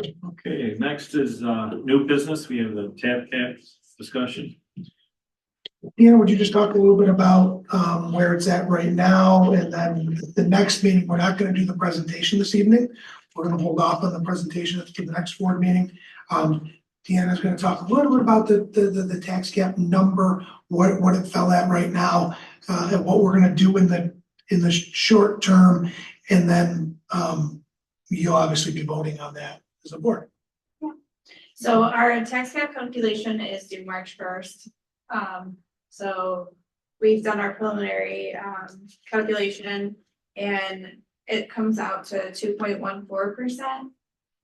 Okay, next is new business. We have the tab cap discussion. Deanna, would you just talk a little bit about where it's at right now? And then the next meeting, we're not gonna do the presentation this evening. We're gonna hold off on the presentation to the next board meeting. Deanna's gonna talk a little bit about the tax cap number, what it fell at right now, and what we're gonna do in the short term. And then you'll obviously be voting on that as a board. So our tax cap calculation is due March 1st. So we've done our preliminary calculation and it comes out to 2.14%.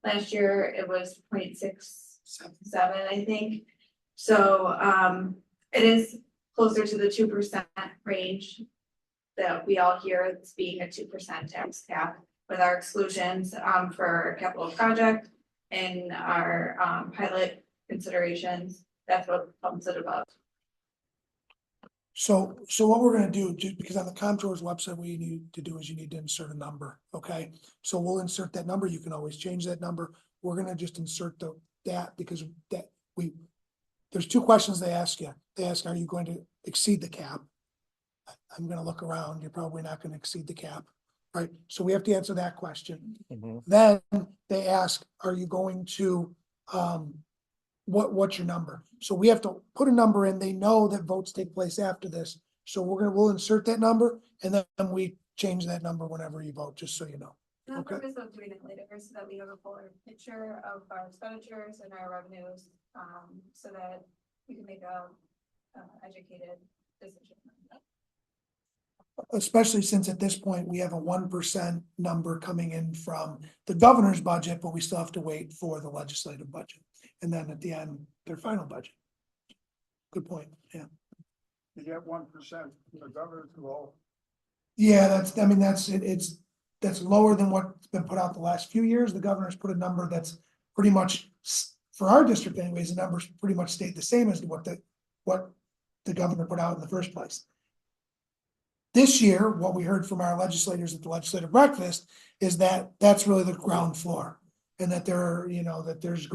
Last year it was 0.67, I think. So it is closer to the 2% range that we all hear it's being a 2% tax cap with our exclusions for capital project and our pilot considerations. That's what comes it above. So what we're gonna do, just because on the comptroller's website, what you need to do is you need to insert a number, okay? So we'll insert that number. You can always change that number. We're gonna just insert that because there's two questions they ask you. They ask, are you going to exceed the cap? I'm gonna look around. You're probably not gonna exceed the cap, right? So we have to answer that question. Then they ask, are you going to, what's your number? So we have to put a number in. They know that votes take place after this. So we'll insert that number and then we change that number whenever you vote, just so you know. The Okay. purpose of doing it later is so that we have a fuller picture of our expenditures and our revenues, so that we can make a educated decision. Especially since at this point, we have a 1% number coming in from the governor's budget, but we still have to wait for the legislative budget. And then at the end, their final budget. Good point, yeah. You get 1%, the governor's goal. Yeah, that's lower than what's been put out the last few years. The governor's put a number that's pretty much, for our district anyways, the numbers pretty much stayed the same as what the governor put out in the first place. This year, what we heard from our legislators at the legislative breakfast is that that's really the ground floor. And that there's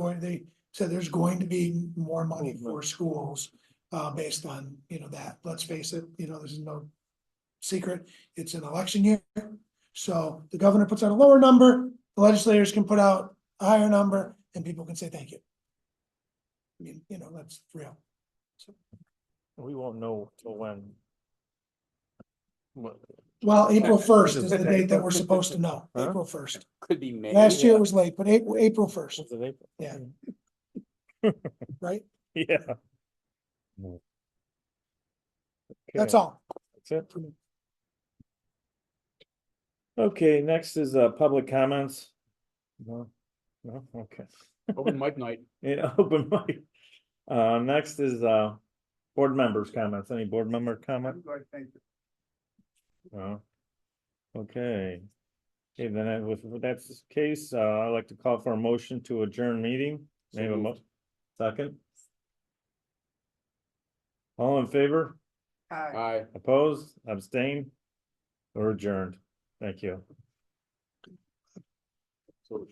going to be more money for schools based on, that. Let's face it, this is no secret. It's an election year. So the governor puts out a lower number, the legislators can put out a higher number and people can say thank you. I mean, that's real. So. We won't know till when. Well, April 1st is the date that we're supposed to know, Huh? April 1st. Could be May. Last year it was late, but April 1st, Was it April? Yeah. right? Yeah. That's all. That's it. Okay, next is public comments. No, okay. Open mic night. Yeah, open mic. Next is board members' comments. Any board member comment? No. Okay. Okay, then if that's the case, I'd like to call for a motion to adjourn meeting. May I have a second? All in favor? Aye. Opposed? Abstain? Or adjourned? Thank you. So